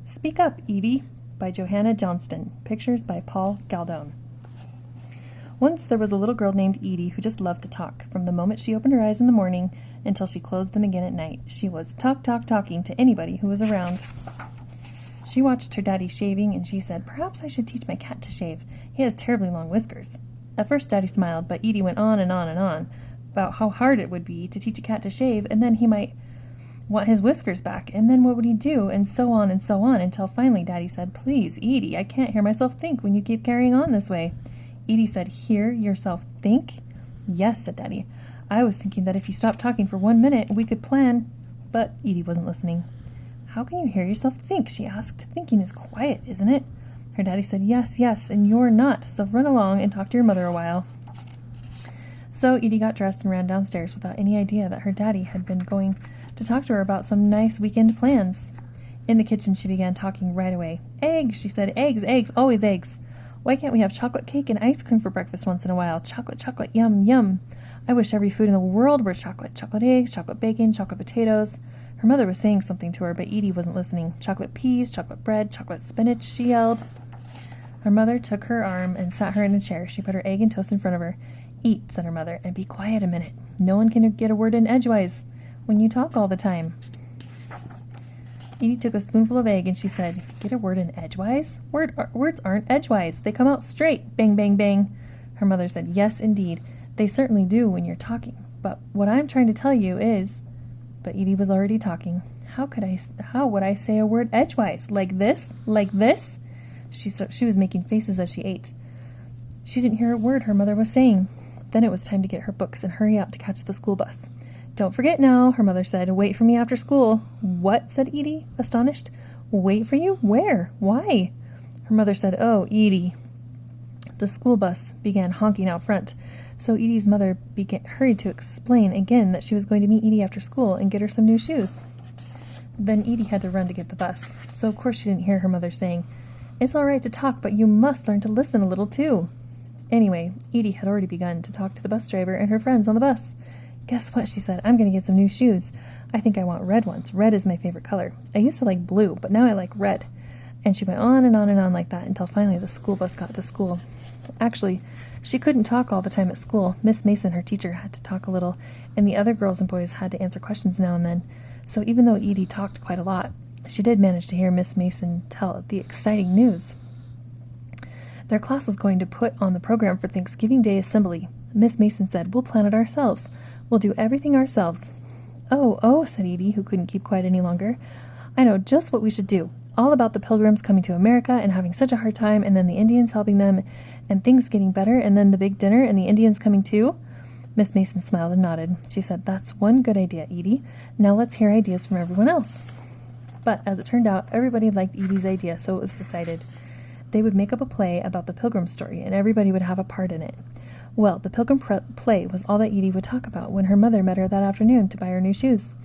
Speak Up, Edie, by Johanna Johnston. Pictures by Paul Galdone. Once there was a little girl named Edie who just loved to talk. From the moment she opened her eyes in the morning until she closed them again at night, she was talking to anybody who was around. She watched her daddy shaving, and she said, "Perhaps I should teach my cat to shave. He has terribly long whiskers." At first Daddy smiled, but Edie went on and on and on about how hard it would be to teach a cat to shave, and then he might want his whiskers back, and then what would he do, and so on, until finally Daddy said, "Please, Edie, I can't hear myself think when you keep carrying on this way." Edie said, "Hear yourself think?" "Yes," said Daddy. "I was thinking that if you stopped talking for 1 minute, we could plan." But Edie wasn't listening. "How can you hear yourself think?" she asked. "Thinking is quiet, isn't it?" Her daddy said, Yes, and you're not, so run along and talk to your mother a while." So Edie got dressed and ran downstairs without any idea that her daddy had been going to talk to her about some nice weekend plans. In the kitchen, she began talking right away. "Eggs," she said. Eggs, always eggs. "Why can't we have chocolate cake and ice cream for breakfast once in a while? Chocolate, yum, yum. I wish every food in the world were chocolate. Chocolate eggs, chocolate bacon, chocolate potatoes." Her mother was saying something to her, but Edie wasn't listening. "Chocolate peas, chocolate bread, chocolate spinach," she yelled. Her mother took her arm and sat her in a chair. She put her egg and toast in front of her. "Eat," said her mother, "and be quiet a minute. No one can get a word in edgewise when you talk all the time." Edie took a spoonful of egg and she said, "Get a word in edgewise? Words aren't edgewise. They come out straight. Bang, bang, bang." Her mother said, "Yes, indeed. They certainly do when you're talking. But what I'm trying to tell you is..." But Edie was already talking. How would I say a word edgewise? Like this? Like this?" She was making faces as she ate. She didn't hear a word her mother was saying. Then it was time to get her books and hurry out to catch the school bus. "Don't forget now," her mother said. "Wait for me after school." "What?" said Edie, astonished. "Wait for you? Where? Why?" Her mother said, "Oh, Edie." The school bus began honking out front, so Edie's mother hurried to explain again that she was going to meet Edie after school and get her some new shoes. Then Edie had to run to get the bus, so of course she didn't hear her mother saying, "It's all right to talk, but you must learn to listen a little too." Anyway, Edie had already begun to talk to the bus driver and her friends on the bus. "Guess what?" she said. "I'm going to get some new shoes. I think I want red ones. Red is my favorite color. I used to like blue, but now I like red." And she went on and on and on like that until finally the school bus got to school. Actually, she couldn't talk all the time at school. Miss Mason, her teacher, had to talk a little, and the other girls and boys had to answer questions now and then. So even though Edie talked quite a lot, she did manage to hear Miss Mason tell the exciting news. Their class was going to put on the program for Thanksgiving Day Assembly. Miss Mason said, "We'll plan it ourselves. We'll do everything ourselves." Oh, said Edie, who couldn't keep quiet any longer. "I know just what we should do. All about the Pilgrims coming to America and having such a hard time, and then the Indians helping them, and things getting better, and then the big dinner, and the Indians coming too." Miss Mason smiled and nodded. She said, "That's one good idea, Edie. Now let's hear ideas from everyone else." But as it turned out, everybody liked Edie's idea, so it was decided. They would make up a play about the Pilgrim story, and everybody would have a part in it. Well, the Pilgrim play was all that Edie would talk about when her mother met her that afternoon to buy her new shoes.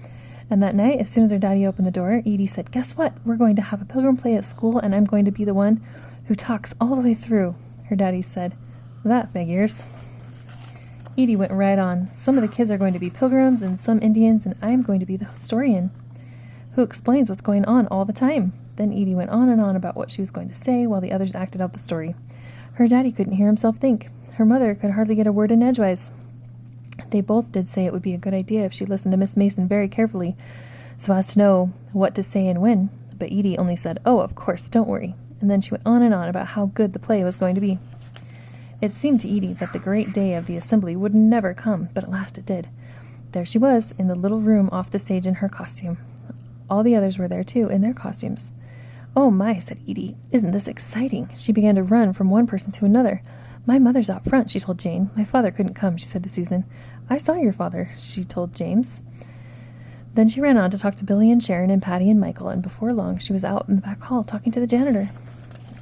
And that night, as soon as her daddy opened the door, Edie said, "Guess what? We're going to have a Pilgrim play at school, and I'm going to be the one who talks all the way through." Her daddy said, "That figures." Edie went right on. "Some of the kids are going to be Pilgrims and some Indians, and I'm going to be the historian who explains what's going on all the time." Then Edie went on and on about what she was going to say while the others acted out the story. Her daddy couldn't hear himself think. Her mother could hardly get a word in edgewise. They both did say it would be a good idea if she listened to Miss Mason very carefully, so as to know what to say and when. But Edie only said, "Oh, of course, don't worry." And then she went on and on about how good the play was going to be. It seemed to Edie that the great day of the assembly would never come, but at last it did. There she was, in the little room off the stage in her costume. All the others were there, too, in their costumes. "Oh, my," said Edie. "Isn't this exciting?" She began to run from one person to another. "My mother's out front," she told Jane. "My father couldn't come," she said to Susan. "I saw your father," she told James. Then she ran on to talk to Billy and Sharon and Patty and Michael, and before long she was out in the back hall talking to the janitor.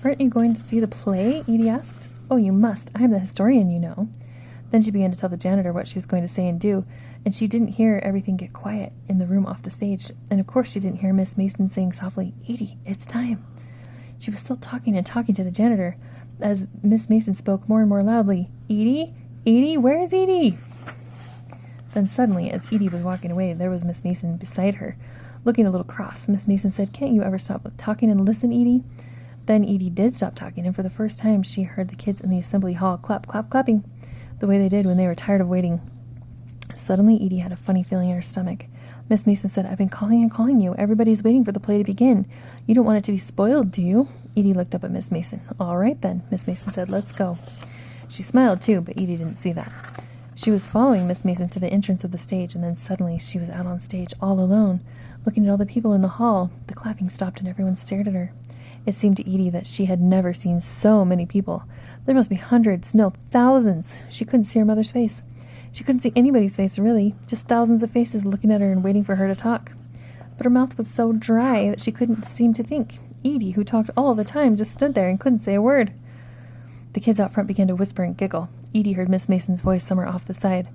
"Aren't you going to see the play?" Edie asked. "Oh, you must. I'm the historian, you know." Then she began to tell the janitor what she was going to say and do, and she didn't hear everything get quiet in the room off the stage, and of course she didn't hear Miss Mason saying softly, "Edie, it's time." She was still talking and talking to the janitor as Miss Mason spoke more and more loudly, "Edie? Edie? Where is Edie?" Then suddenly, as Edie was walking away, there was Miss Mason beside her, Looking a little cross, Miss Mason said, "Can't you ever stop talking and listen, Edie?" Then Edie did stop talking, and for the first time she heard the kids in the assembly hall clap, clap, clapping, the way they did when they were tired of waiting. Suddenly Edie had a funny feeling in her stomach. Miss Mason said, "I've been calling and calling you. Everybody's waiting for the play to begin. You don't want it to be spoiled, do you?" Edie looked up at Miss Mason. "All right, then," Miss Mason said. "Let's go." She smiled, too, but Edie didn't see that. She was following Miss Mason to the entrance of the stage, and then suddenly she was out on stage all alone, looking at all the people in the hall. The clapping stopped, and everyone stared at her. It seemed to Edie that she had never seen so many people. There must be hundreds, no, thousands. She couldn't see her mother's face. She couldn't see anybody's face, really, just thousands of faces looking at her and waiting for her to talk. But her mouth was so dry that she couldn't seem to think. Edie, who talked all the time, just stood there and couldn't say a word. The kids out front began to whisper and giggle. Edie heard Miss Mason's voice somewhere off the side.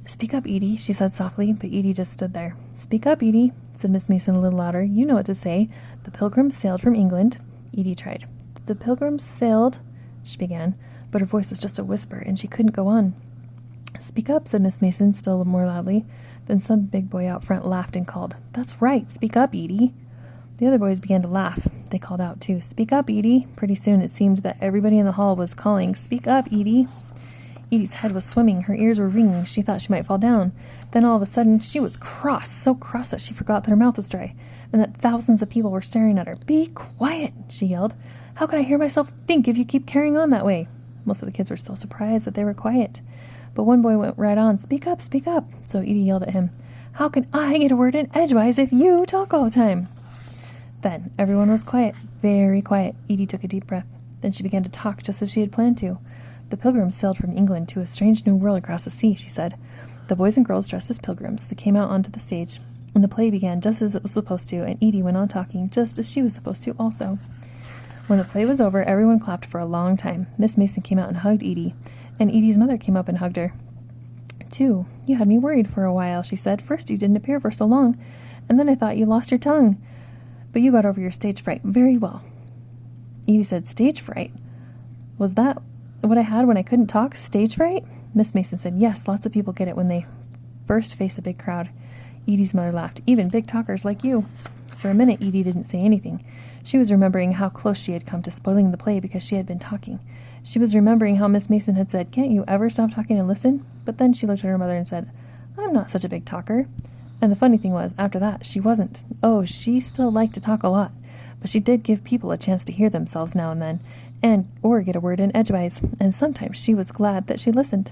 "Speak up, Edie," she said softly, but Edie just stood there. "Speak up, Edie," said Miss Mason a little louder. "You know what to say. The Pilgrims sailed from England." Edie tried. "The Pilgrims sailed," she began, but her voice was just a whisper, and she couldn't go on. "Speak up," said Miss Mason, still more loudly. Then some big boy out front laughed and called, "That's right, speak up, Edie." The other boys began to laugh. They called out, too, "Speak up, Edie." Pretty soon it seemed that everybody in the hall was calling, "Speak up, Edie." Edie's head was swimming. Her ears were ringing. She thought she might fall down. Then all of a sudden she was cross, so cross that she forgot that her mouth was dry, and that thousands of people were staring at her. "Be quiet," she yelled. "How can I hear myself think if you keep carrying on that way?" Most of the kids were so surprised that they were quiet. But one boy went right on, "Speak up, speak up." So Edie yelled at him, "How can I get a word in edgewise if you talk all the time?" Then everyone was quiet, very quiet. Edie took a deep breath. Then she began to talk just as she had planned to. "The Pilgrims sailed from England to a strange new world across the sea," she said. "The boys and girls dressed as pilgrims. They came out onto the stage, and the play began just as it was supposed to, and Edie went on talking just as she was supposed to also. When the play was over, everyone clapped for a long time. Miss Mason came out and hugged Edie, and Edie's mother came up and hugged her, too. "You had me worried for a while," she said. "First you didn't appear for so long, and then I thought you lost your tongue. But you got over your stage fright very well." Edie said, "Stage fright? Was that what I had when I couldn't talk? Stage fright?" Miss Mason said, "Yes, lots of people get it when they first face a big crowd." Edie's mother laughed. "Even big talkers like you." For a minute, Edie didn't say anything. She was remembering how close she had come to spoiling the play because she had been talking. She was remembering how Miss Mason had said, "Can't you ever stop talking and listen?" But then she looked at her mother and said, "I'm not such a big talker." And the funny thing was, after that, she wasn't. Oh, she still liked to talk a lot, but she did give people a chance to hear themselves now and then, or get a word in edgewise, and sometimes she was glad that she listened.